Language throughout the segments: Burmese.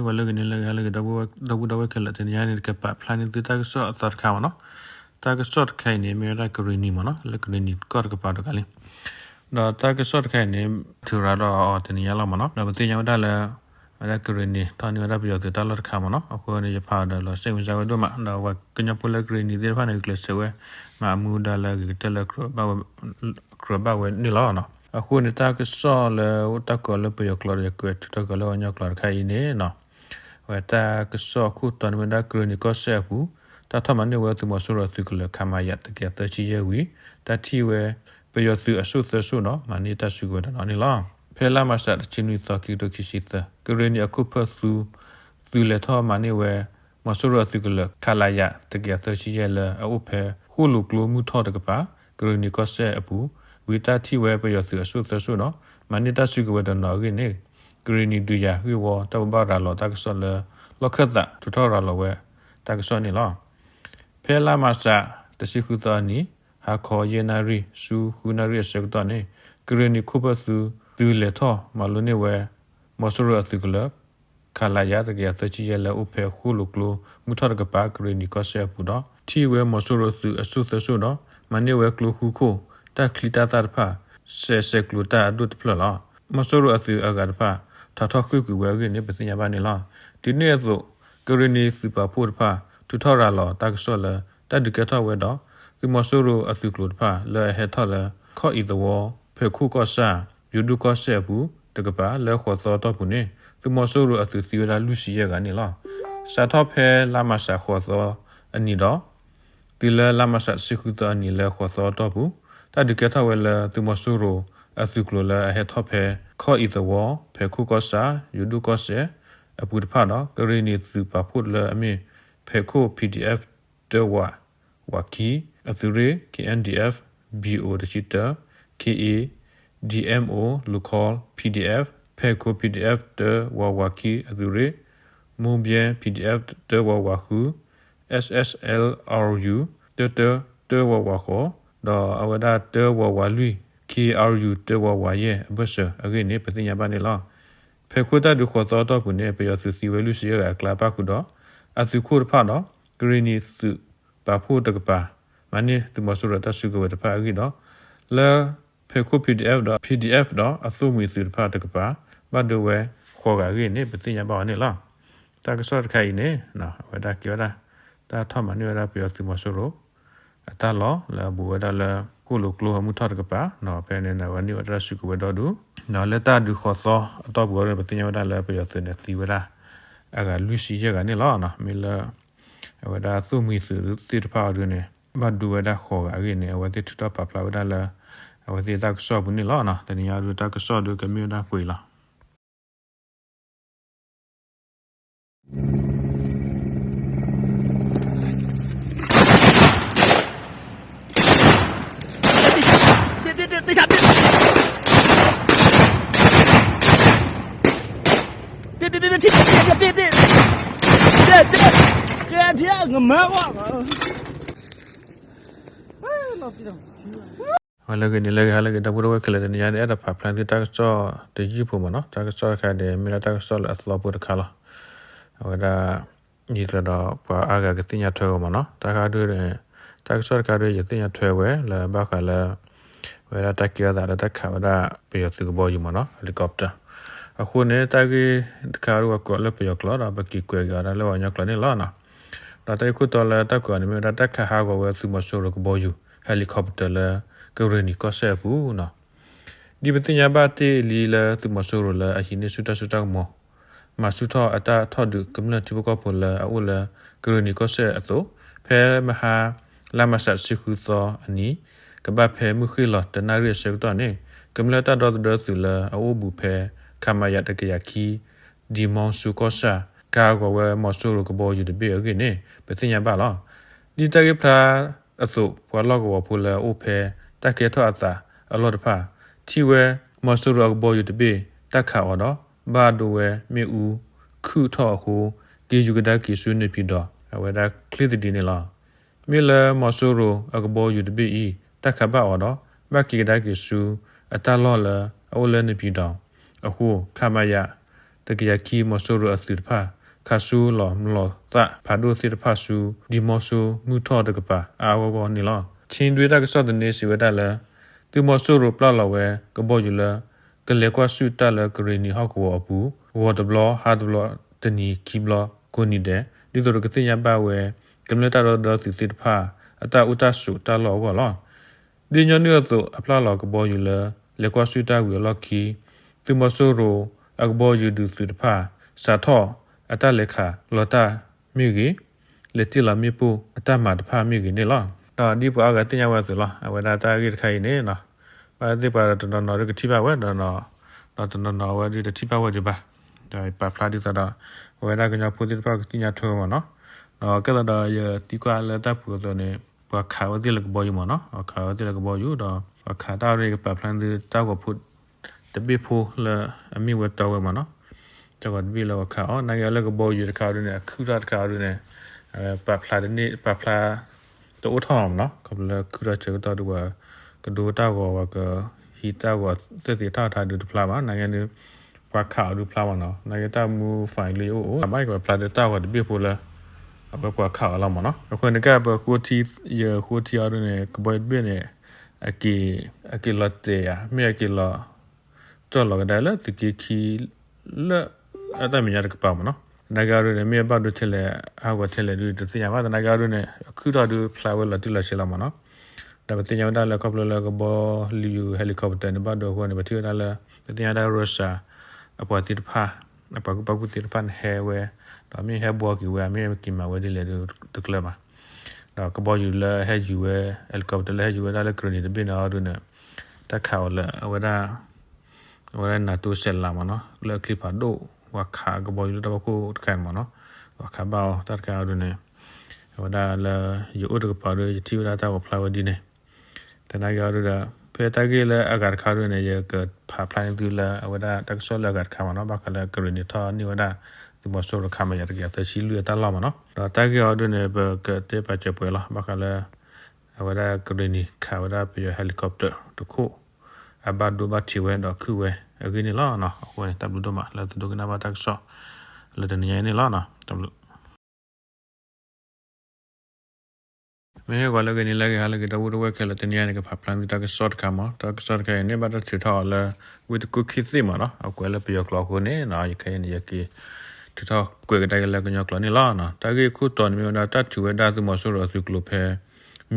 wala gani la dabu kala tin yani ke pa plan ti ta so tar kha no ta ke sort khai ne me ra grini mo no la grini kor ke pa do kali no ta ke sort khai ne tu ra do tin ya la mo no na ti nya da la ra grini ta ni ra bi yo ti ta la kha mo no ko ni pa da lo se sa do ma na wa ke nya pu la grini ti fa ne kle se we ma mu da la ke te la kro ba we ni la noအခုနေတာကစောလေတကလပယကလရကွတ်တကလညကလခိုင်နေနော်ဝတာကစောခုတန်ဝဒကရနီကောဆေဘူးတထမနေဝတမဆရသကလခမယတ်ကတချီယဝီတတိဝပယသူအဆုသဆုနော်မနီတဆုကဒနော်နီလာဖဲလာမဆတ်ချင်းဝီသကိတခိရှိတကရနီအခုဖသူလေထောမနီဝမဆရသကလခလာယတကတချီယလအုဖဲခုလူကလိုမှုထောတကပါကရနီကောဆေအပူဝီတာတိဝဲပယောသူအဆုသဆုနော်မနိတဆုကဝဒနော်ကိနေဂရီနီဒူယာဟီဝတောဘာရာလောတကဆောလလခဒထူထောရာလောဝဲတကဆောနီလောဖဲလာမဆာတရှိခုသောနီဟာခေါ်ယေနာရီဆူဟူနာရီဆက်တော်နေဂရီနီခုပစုဒူလေထောမလုနေဝဲမဆရအသုကလခလာယာတကရတချီယလဥဖေခုလုကလိုမူထရကပါဂရီနီကောဆေပူတော့တီဝဲမဆရစုအဆုသဆုနော်မနိဝဲကလိုခုခိုတာခလီတာတာဖာဆေကလူတာဒုတ်ဖလလာမဆရအသူအဂါဖာထထခွကွဝဲကနေပစညာပါနေလားဒီနေ့ဆိုကရနီစပါဖို့ဖာထူထော်ရလာတာကဆောလတဒကထဝဲတော့ဒီမဆရအသူကလူဖာလဲဟဲထလခေါ်ဤသောဖေခုကောစာယူဒုကောဆေဘူးတကပါလဲခေါ်သောတော့ဘူးနေဒီမဆရအသူစီရလူစီရကနေလားစာထဖဲလာမဆာခေါ်သောအနီတော့ဒီလဲလာမဆာစီခုသောအနီလဲခေါ်သောတော့ဘူးတာဒီကထဝဲလာသူမဆူရိုအသုကလလာဟက်ထဖဲခေါ်ဤသောဖေခုကောစာယူဒုကောဆေအပူတဖာတော့ဂရီနီသူပါဖို့လာအမီဖေခု PDF တဝကီအသူရေ KNDF BO တချီတာ KA DMO local PDF ဖေခု PDF တဝကီအသူရေမူဘျဲ PDF တဝခု SSLRU တဝခေါ်တော့အဝဒတေဝလူ KRU တေဝရဲ့ဘဆအခုနေပတိညာပါနေလားဖေခုတာဒုခေါ်သောတော့ခုနေပယစုစီဝလူစီရကလာပါခုတော့အစုခုဖာတော့ဂရီနီစုပါဖို့တကပါမနီသူမဆရတဆုကဝတဖာအခုတော့လဲဖေခု PDF တော့အစုမီစုတဖာတကပါဘတ်ဒဝဲခေါ်ကအခုနေပတိညာပါနေလားတာကဆော့ခိုင်နေနော်ဝဒကရတာထမနေရပယစုမဆရအတလောလာဘူဝဒါလာကိုလိုကလိုမှုထတ်ကပါနော်ဖဲနေနဝနိဝဒရစုကဝဒဒူနော်လက်တာဒူခေါ်သောအတော့ဘောရပတင်ယဝဒါလာပြရတဲ့သီဝဒါအကလူစီရကနေလောနော်မီလာဝဒါသုမီစုတိတဖာရနေဘတ်ဒူဝဒါခေါ်ကရနေဝတိထပ်ပပလာဝဒါလာဝတိတက်ဆောဘူးနေလောနော်တနည်းအားဖြင့်တက်ဆောဒူကမြဒါပွေလာ等下，别，我没忘了。老逼的。ဝလကနေလေဟာလေကတဘူရဝကလေနေရတဲ့ဖာပလန်တီတက်ဆောတကြီးဖို့မနော်တက်ဆောခါတဲ့မီလာတက်ဆောအသလပုတ်ခါလာဝဒါညီစတော့ပွာအာဂကတင်ရထွဲမနော်တခါတွေ့တဲ့တက်ဆောခါတွေ့ရတင်ရထွဲဝဲလာဘခါလာဝဲတက်ကြတာတက်ခါဝဒါပြေသူကဘောယူမနော်ဟယ်လီကော်ပတာအခုနေတကြီးခါရဝကောလပြေကလာဘကီကွေကြတာလောညကလနေလာနော်ဒါတဲ့ခုတော်လာတက်ကွာနေမတက်ခါဟာဝဲသူမဆိုရကဘောယူဟယ်လီကော်ပတာလာကရနီကောဆေဘူးနော်ဒီပတင်ညာပါတေလီလာသူမဆိုရလာအရင်စုတမောမဆုထအတာထော့ဒုကမ္လတိဘကောပေါ်လာအူလာကရနီကောဆေအသောဖဲမဟာလာမဆတ်စီခုသောအနီကဘဖဲမှုခိလတနာရဆေတော့နေကမ္လတာဒေါ်ဒေါ်သူလာအူဘူဖဲခမယတကယခီဒီမောင်စုကောစာကာကောဝဲမောဆူရကဘောယူတဘေအကိနေပတင်ညာပါလားဒီတကေဖလာအသုဘွာလောကောဖူလာအိုဖဲတက်ကေထောအတာအလောတဖာတီဝဲမဆူရကဘောယူတဘေတက်ခါဝတော့ဘာဒိုဝဲမြေဦးခုထောဟူကေယူကဒကီဆုနေပြီတော့ဝဲဒါကလစ်ဒီနေလားမြေလမဆူရအကဘောယူတဘေဤတက်ခါပါဝတော့ဘကီကဒကီဆုအတလောလာအိုလဲနေပြီတော့အခုခမယ ตะกี้คีมอสูรุอสุดผ้าคาซูหล่อมหล่อตะผาดูสิทผ้าซูดีมอสูมือทอดกะปะอาวบอนี่ล่ะชินด้วยตะกสอดนี่สิเวดาละตูมอสูรุปลาละเวกะบ่อยู่ละกะเลกว่าสุตะละกรีนี่ฮอกวอปูวอดบลอฮาดบลอตะนี่คีบลอကိုနီတဲ့ဒီလိုကတိညာပါဝဲကမ္လတာတော့စီစစ်ဖာအတာဥတဆုတလောကောလောဒီညနေတော့အပလာလောကဘောယူလေကွာဆွတာဝီလော်ခီသူမဆိုရိုအကဘောယူဒူစစ်ဖာစာထောအတာလက်ခလောတာမြူကြီးလက်တီလာမြပူအတာမတဖာမြူကြီးနေလောတော့ဒီပွားကတင်ညာဝဲဆိုလောအဝဒတာကြီးခိုင်နေနော်ပါတိပါတော့နော်ရကတိပါဝဲတော့နော်ဝဲဒီတိပါဝဲဒီပါဒါပပလာဒီတော့ဝဲဒါကညာပူတိပါကတိညာထောမနော်ကဲတော့ရတီကွာလက်တပ်ပူဆိုနေပခါဝတိလကဘောယူမနော်ခါဝတိလကဘောယူတော့ခါတာရေကပပလန်ဒီတောက်ကဖုတပိဖိုလအမိဝတ်တော်ဝမနော်တော့ဒီလောခါအော်နိုင်ရလကဘောယူတခါရနေခူရတခါရနေပပလာဒီနေပပလာတော့ထောင်းနော်ကဘလခူရချေတော့တော့ကဒိုတာကောကဟီတာကောတက်တီထားထားဒူပလာပါနိုင်ရနေပခါဒူပလာပါနော်နိုင်ရတာမူဖိုင်လီအိုဘိုက်ကပလာဒတာကောဒီပိဖိုလာအပပွားခါလာမနော်အခုနကဘကိုတီရကိုတီရနေကဘိုက်ဘင်းနေအကီလတ်တေယာမြေကီလာတော်လကဒါလတကီခီလအတမညာကပါမနော်နဂါရနေမြေဘတ်တို့ထလေအဝတ်ထလေဒီတညာပါနဂါရနေခုတော်ဒူဖလာဝဲလတူလရှလာမနော်ဒါပတညာဒါလကပလလကဘောလီယူဟယ်လီကော်ပတာနေဘတ်တို့ဟိုနေပတီဒါလပတညာဒါရုရှာအပွားတိဖာအပကူပကူတိဖန်ဟဲဝဲတော့မြေဟဲဘောကီဝဲမြေကီမာဝဲဒီလေတကလမှာတော့ကဘောယူလဲဟဲယူဝဲဟယ်လီကော်ပတာလဲယူဝဲဒါလဲခရနီတပိနာအော်ဒုနေတခါလဲဝဲနာတူဆယ်လာမနော်လဲကလစ်ပါဒိုဝခါကဘောယူတော့ကိုတခိုင်မနော်ဝခါဘောတတ်ခါအော်ဒုနေဝဒါလဲယူအိုတကပါရတီဝဒါတာဖလာဝဒီနေတနာရရဖေတကီလဲအကာခါရနေရကဖာဖလိုင်းသူလဲဝဒါတက်ဆောလဲကခါမနော်ဘာခလဲကရနီထောနီဝဒါဒီမဆိုရခမရတကယ်တရှိလူတလာမနော်တော့တကယ်အော်ဒနေဘကတေပချက်ပွဲလာဘာခလဲဝဒါကရနီခါဝဒါပြဟယ်လီကော်ပတာတခုအဘဒိုဘတီဝဲတော့ခုဝဲအခုနေလားနော်အခုနေတပ်လို့တော့မလာတူကနာဘာတက်ဆောလာတဲ့နေနေလားနော်တပ်လို့မဲကလည်းကနေလည်းဟာလည်းတော့ဝဲခဲလည်းတနေရနေကဖပလန်တက်ဆော့ကမှာတက်ဆော့ခဲနေဘာတော့ချထော်လဲ with cookie သိမနော်အခုလည်းပြောကလောက်ခုနေနော်ရခဲနေရကေထထော်ကွယ်ကတိုင်လည်းကညောကလနေလားနော်တကယ်ခုတော်မျိုးနာတတ်ချူဝဲဒါသူမဆိုရစုကလို့ဖဲ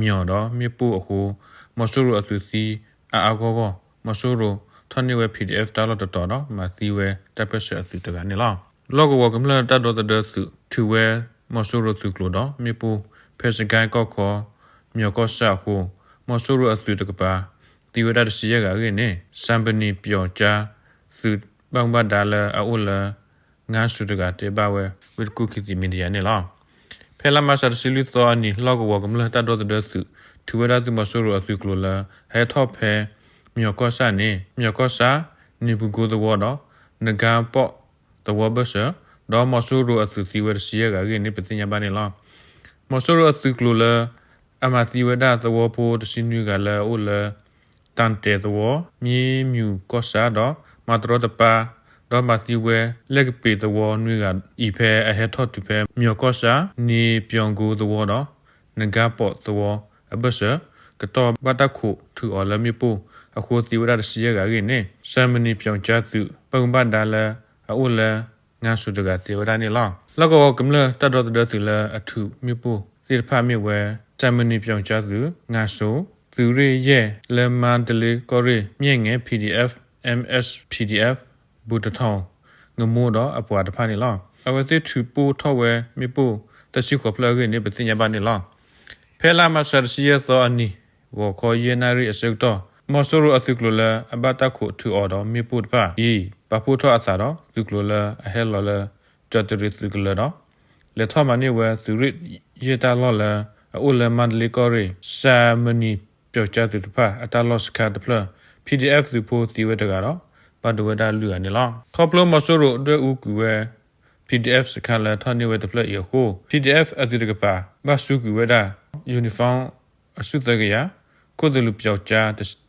မြော်တော့မြေပူအခုမဆိုရအစုစီအာကောမဆိုရထန်နေဝဲ PDF တာလို့တော်နော်မသီဝဲတပ်ပဆက်အစုတကနေလားလောကဝကမလတတ်တော့တဲ့စုထူဝဲမဆိုရစုကလို့တော့မြေပူဖဲစကိုင်းကောခေါ်မြော်ကောဆာခုမဆိုရအစုတကပါတီဝဒတစီရကရင်းနေစံပနီပြောချာစုဘောင်ဘဒါလအိုလငါစုတကတေပါဝဲဝစ်ကူကီတီမီဒီယာနေလားဖဲလာမဆာစီလူသောအနီလောကဝကမလတတ်တော့တဲ့စုထူဝဒသူမဆိုရအစုကလို့လာဟဲထော့ဖဲမြော်ကောဆာနေမြော်ကောဆာနေဘူးကိုတော့တော့ငကပေါ့တော့ဘဆာတော့မဆိုရအစုစီဝဲစီရကရင်းနေပတင်ညာပါနေလားမဆိုရအစုကလို့လာအမသီဝဒသောပိုတစီနူကလာအိုလာတန်တေသောမြေမြူကောဆာတော့မတရတပါတော့မသီဝဲလက်ပေသောနွေကဤဖဲအဟက်ထော့တူဖဲမြောကောဆာနေပြောင်ကိုသောတော့ငကပေါ့သောအဘဆကတော့ဘတ်ခုထူအော်လမြေပိုအခုသီဝဒတစီရကရင်းနေဆမ်မနီပြောင်ချသူပုံဘတ်ဒါလာအိုလာငါစုတကတေဝဒနေလောလောကကမလတတ်တော့တဲ့သူလာအထုမြေပိုသီဖာမြေဝဲဆမ်မနီပြောင်ချသူငါစုသူရရဲ့လမန်တလီကိုရီမြင့်ငယ် PDF MS PDF ဘူတထောင်းငမိုးတော့အပွားတဖာနေလောအဝသိထူပိုးထောက်ဝဲမြေပိုတရှိခပလကနေပတင်ညာပါနေလောဖဲလာမဆာစီယသောအနီဝခေါ်ရနာရီအစက်တော့မဆိုရအသုကလလအဘတာခုထူအော်တော့မြေပိုတဖာဤပပိုထောအစာတော့သုကလလအဟဲလောလကြတရီသုကလတော့လက်ထမနေဝဲသူရရတာလောလအိုလမန်လီကိုရီစာမနီပြောချသူတဖာအတလော့စကတ်ပလ PDF သူပိုတီဝဲတကတော့ဘတ်ဒဝဒါလူရနေလားခေါပလိုမဆိုရတဲ့ဥကူဝဲ PDF စကလာထနေဝဲတဖလက်ရခို PDF အသူတကပါဘဆုကူဝဲဒါယူနီဖောင်းအစုတကရကိုဒလူပြောချ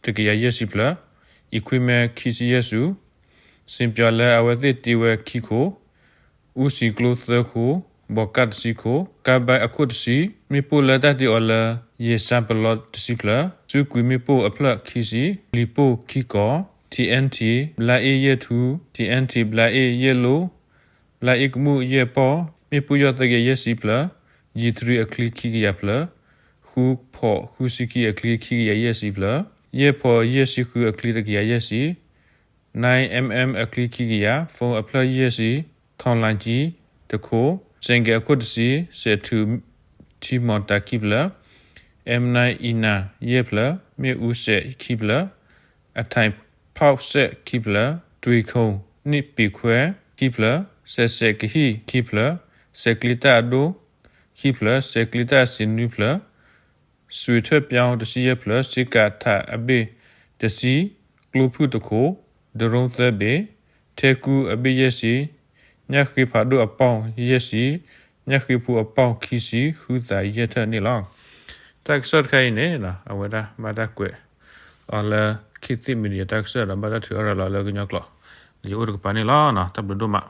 တကရရစီပလ equipment ခီစီယဆူ simple awati tiwe kiko usi closer ko bokat siko kabai akut si mipo la dati ola ye sample lot disipla su kui mipo apla kisi lipo kiko TNT bla e ye tu TNT bla e yellow bla ikmu ye po mipo yota ge yesipla G3 akli kiki yapla hu po husiki akli kiki ya yesipla ye po yesiku akli de ya yesi 9mm akli kiki ya phone apla yesi thonlanji teko single akut si se tu ti mota kibla M9 ina yepla me u se kibla atai pau se kibla tui khong ni pi khwe kibla se ki kibla se klita do kibla se klita sinupla sui thwe pyaung de si yepla sika tha abe de si klophu teko de rong the be theku abe yesi nyakhi phadu apong yesi nyakhi phu apong khisi hu za yetha ni long tak sot khai ne la awada mada kwe ala khiti mi tak sot la mada thu ara la la gnyak lo yo ur pa ni la na tab do ma